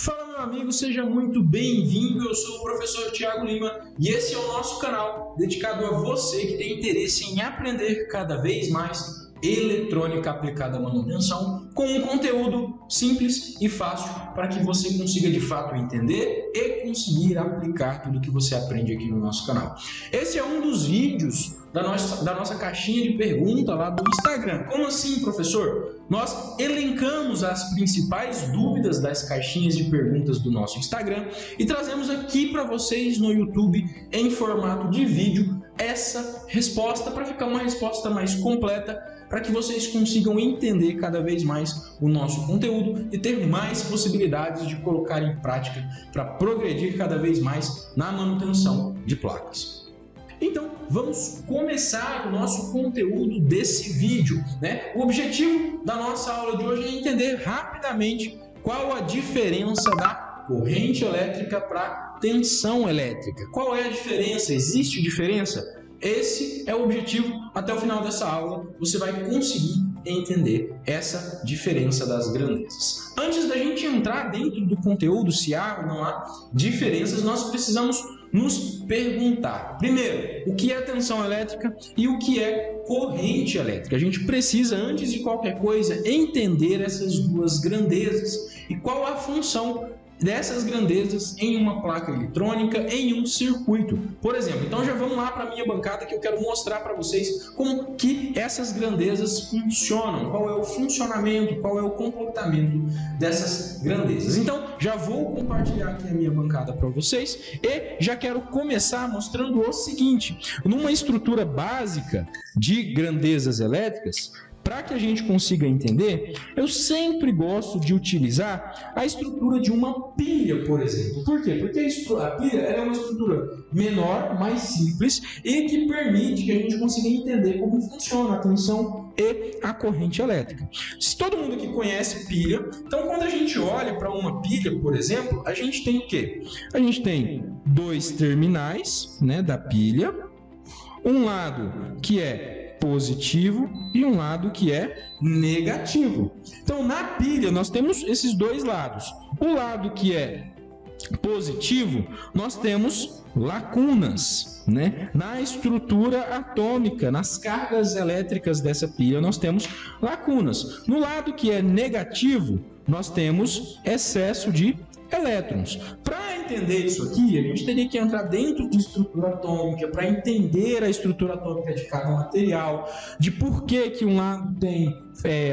Fala, meu amigo, seja muito bem-vindo. Eu sou o professor Thiago Lima e esse é o nosso canal dedicado a você que tem interesse em aprender cada vez mais eletrônica aplicada à manutenção com um conteúdo simples e fácil para que você consiga de fato entender e conseguir aplicar tudo que você aprende aqui no nosso canal. Esse é um dos vídeos da nossa caixinha de pergunta lá do Instagram. Como assim, professor? Nós elencamos as principais dúvidas das caixinhas de perguntas do nosso Instagram e trazemos aqui para vocês no YouTube em formato de vídeo essa resposta para ficar uma resposta mais completa, para que vocês consigam entender cada vez mais o nosso conteúdo e ter mais possibilidades de colocar em prática para progredir cada vez mais na manutenção de placas. Então, vamos começar o nosso conteúdo desse vídeo, né? O objetivo da nossa aula de hoje é entender rapidamente qual a diferença da corrente elétrica para tensão elétrica. Qual é a diferença? Existe diferença? Esse é o objetivo. Até o final dessa aula, você vai conseguir entender essa diferença das grandezas. Antes da gente entrar dentro do conteúdo, se há ou não há diferenças, nós precisamos nos perguntar, primeiro, o que é tensão elétrica e o que é corrente elétrica. A gente precisa, antes de qualquer coisa, entender essas duas grandezas e qual a função dessas grandezas em uma placa eletrônica, em um circuito, por exemplo. Então já vamos lá para a minha bancada que eu quero mostrar para vocês como que essas grandezas funcionam, qual é o funcionamento, qual é o comportamento dessas grandezas. Então já vou compartilhar aqui a minha bancada para vocês e já quero começar mostrando o seguinte: numa estrutura básica de grandezas elétricas, para que a gente consiga entender, eu sempre gosto de utilizar a estrutura de uma pilha, por exemplo. Por quê? Porque a pilha é uma estrutura menor, mais simples e que permite que a gente consiga entender como funciona a tensão e a corrente elétrica. Se todo mundo aqui conhece pilha, então quando a gente olha para uma pilha, por exemplo, a gente tem o quê? A gente tem dois terminais, né, da pilha, um lado que é positivo e um lado que é negativo. Então, na pilha, nós temos esses dois lados. O lado que é positivo, nós temos lacunas, né? Na estrutura atômica, nas cargas elétricas dessa pilha, nós temos lacunas. No lado que é negativo, nós temos excesso de elétrons. Para entender isso aqui, a gente teria que entrar dentro de estrutura atômica para entender a estrutura atômica de cada material, de por que um lado tem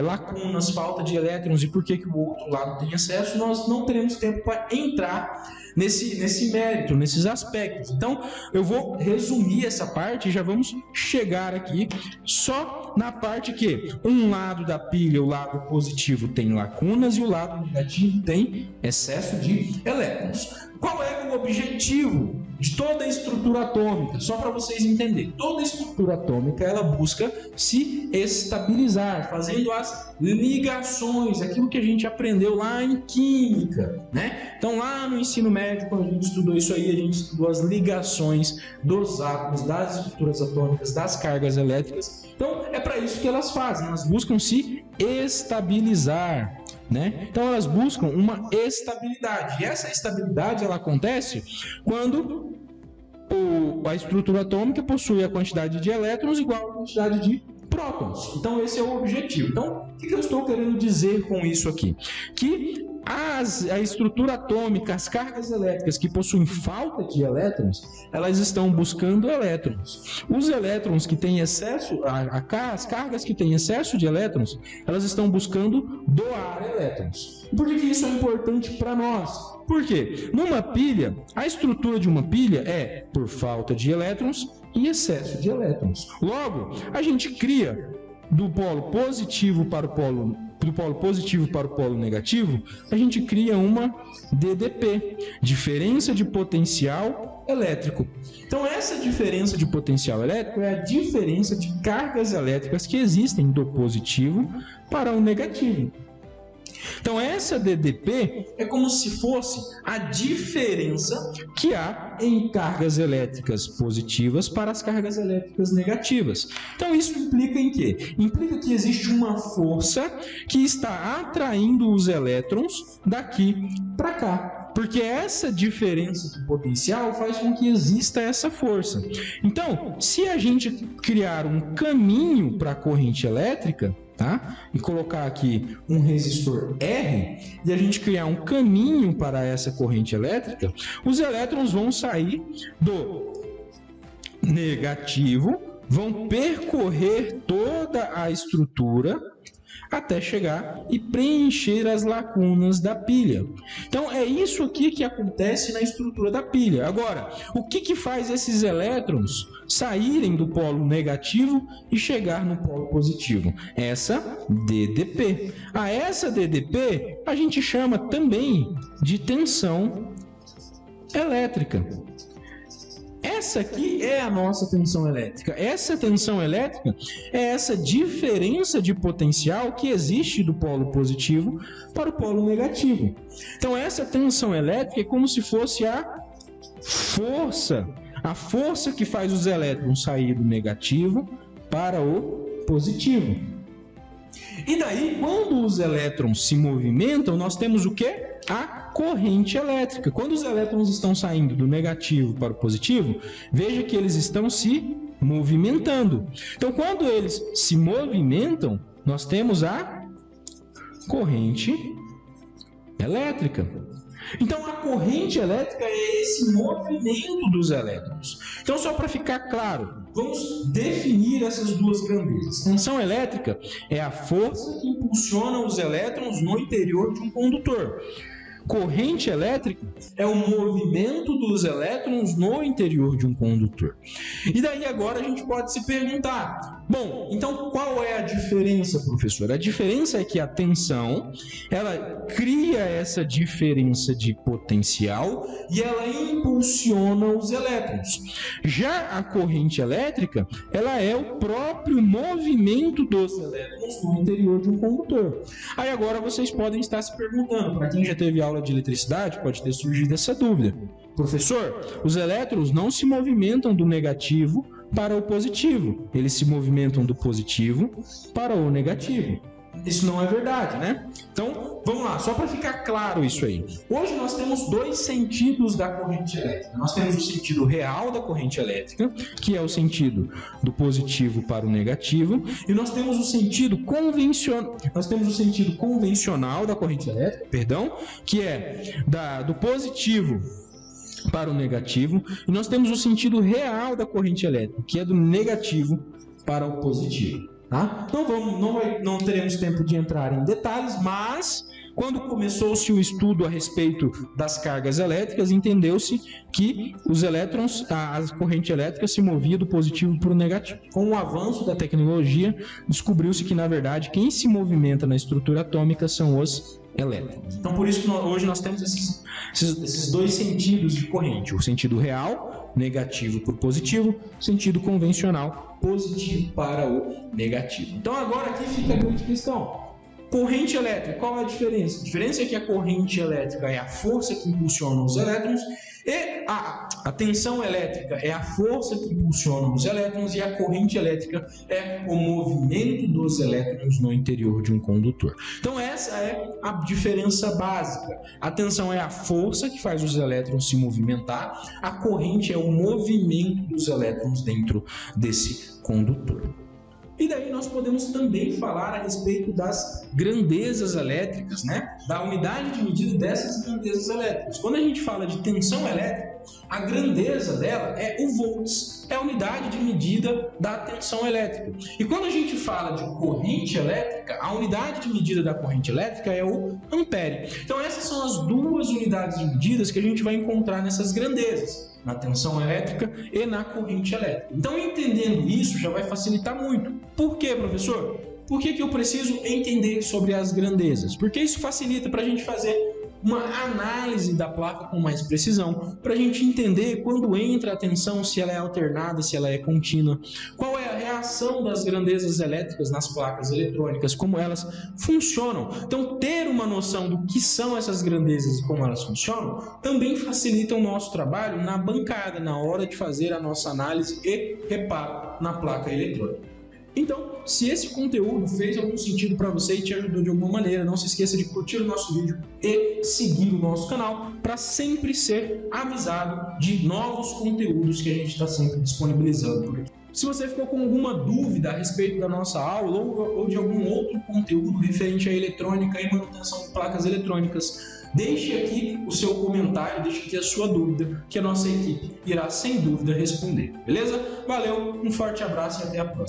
lacunas, falta de elétrons e por que o outro lado tem excesso. Nós não teremos tempo para entrar nesse mérito, nesses aspectos. Então, eu vou resumir essa parte e já vamos chegar aqui só na parte que um lado da pilha, o lado positivo, tem lacunas e o lado negativo tem excesso de elétrons. Qual é o objetivo de toda a estrutura atômica? Só para vocês entenderem, toda a estrutura atômica ela busca se estabilizar, fazendo as ligações, aquilo que a gente aprendeu lá em química, né? Então lá no ensino médio, quando a gente estudou isso aí, a gente estudou as ligações dos átomos, das estruturas atômicas, das cargas elétricas. Então é para isso que elas fazem, elas buscam se estabilizar, né? Então elas buscam uma estabilidade, e essa estabilidade ela acontece quando a estrutura atômica possui a quantidade de elétrons igual à quantidade de prótons. Então esse é o objetivo. Então o que eu estou querendo dizer com isso aqui? Que a estrutura atômica, as cargas elétricas que possuem falta de elétrons, elas estão buscando elétrons. Os elétrons que têm excesso, as cargas que têm excesso de elétrons, elas estão buscando doar elétrons. Por que isso é importante para nós? Por quê? Numa pilha, a estrutura de uma pilha é por falta de elétrons e excesso de elétrons. Logo, a gente cria do polo positivo para o polo negativo, a gente cria uma DDP, diferença de potencial elétrico. Então essa diferença de potencial elétrico é a diferença de cargas elétricas que existem do positivo para o negativo. Então essa DDP é como se fosse a diferença que há em cargas elétricas positivas para as cargas elétricas negativas. Então isso implica em quê? Implica que existe uma força que está atraindo os elétrons daqui para cá. Porque essa diferença de potencial faz com que exista essa força. Então, se a gente criar um caminho para a corrente elétrica, tá? E colocar aqui um resistor R, e a gente criar um caminho para essa corrente elétrica, os elétrons vão sair do negativo, vão percorrer toda a estrutura até chegar e preencher as lacunas da pilha. Então é isso aqui que acontece na estrutura da pilha. Agora, o que faz esses elétrons saírem do polo negativo e chegar no polo positivo? Essa DDP. Essa DDP a gente chama também de tensão elétrica. Essa aqui é a nossa tensão elétrica. Essa tensão elétrica é essa diferença de potencial que existe do polo positivo para o polo negativo. Então essa tensão elétrica é como se fosse a força que faz os elétrons sair do negativo para o positivo. E daí, quando os elétrons se movimentam, nós temos o quê? A corrente elétrica. Quando os elétrons estão saindo do negativo para o positivo, veja que eles estão se movimentando. Então, quando eles se movimentam, nós temos a corrente elétrica. Então, a corrente elétrica é esse movimento dos elétrons. Então, só para ficar claro, vamos definir essas duas grandezas. Tensão elétrica é a força que impulsiona os elétrons no interior de um condutor. Corrente elétrica é o movimento dos elétrons no interior de um condutor. E daí agora a gente pode se perguntar, bom, então qual é a diferença, professor? A diferença é que a tensão, ela cria essa diferença de potencial e ela impulsiona os elétrons. Já a corrente elétrica, ela é o próprio movimento dos elétrons no interior de um condutor. Aí agora vocês podem estar se perguntando, para quem já teve aula de eletricidade, pode ter surgido essa dúvida. Professor, os elétrons não se movimentam do negativo para o positivo, eles se movimentam do positivo para o negativo. Isso não é verdade, né? Então, vamos lá, só para ficar claro isso aí. Hoje nós temos dois sentidos da corrente elétrica. Nós temos o sentido real da corrente elétrica, que é o sentido do positivo para o negativo, e nós temos o sentido convencional da corrente elétrica, que é do positivo para o negativo, e nós temos o sentido real da corrente elétrica, que é do negativo para o positivo. Tá? Não teremos tempo de entrar em detalhes, mas quando começou-se o estudo a respeito das cargas elétricas, entendeu-se que os elétrons, a corrente elétrica se movia do positivo para o negativo. Com o avanço da tecnologia, descobriu-se que, na verdade, quem se movimenta na estrutura atômica são os elétrons. Então, por isso que hoje nós temos esses dois sentidos de corrente. O sentido real, negativo para o positivo, o sentido convencional, positivo para o negativo. Então, agora aqui fica a grande questão. Corrente elétrica, qual é a diferença? A diferença é que a corrente elétrica é a força que impulsiona os elétrons e a tensão elétrica é a força que impulsiona os elétrons e a corrente elétrica é o movimento dos elétrons no interior de um condutor. Então essa é a diferença básica. A tensão é a força que faz os elétrons se movimentar, a corrente é o movimento dos elétrons dentro desse condutor. E daí nós podemos também falar a respeito das grandezas elétricas, né? Da unidade de medida dessas grandezas elétricas. Quando a gente fala de tensão elétrica, a grandeza dela é o volts, é a unidade de medida da tensão elétrica. E quando a gente fala de corrente elétrica, a unidade de medida da corrente elétrica é o ampere. Então essas são as duas unidades de medidas que a gente vai encontrar nessas grandezas, na tensão elétrica e na corrente elétrica. Então, entendendo isso, já vai facilitar muito. Por quê, professor? Por que eu preciso entender sobre as grandezas? Porque isso facilita para a gente fazer uma análise da placa com mais precisão, para a gente entender quando entra a tensão, se ela é alternada, se ela é contínua, qual é a ação das grandezas elétricas nas placas eletrônicas, como elas funcionam. Então, ter uma noção do que são essas grandezas e como elas funcionam também facilita o nosso trabalho na bancada, na hora de fazer a nossa análise e reparo na placa eletrônica. Então, se esse conteúdo fez algum sentido para você e te ajudou de alguma maneira, não se esqueça de curtir o nosso vídeo e seguir o nosso canal para sempre ser avisado de novos conteúdos que a gente está sempre disponibilizando por aqui. Se você ficou com alguma dúvida a respeito da nossa aula ou de algum outro conteúdo referente à eletrônica e manutenção de placas eletrônicas, deixe aqui o seu comentário, deixe aqui a sua dúvida, que a nossa equipe irá sem dúvida responder. Beleza? Valeu, um forte abraço e até a próxima.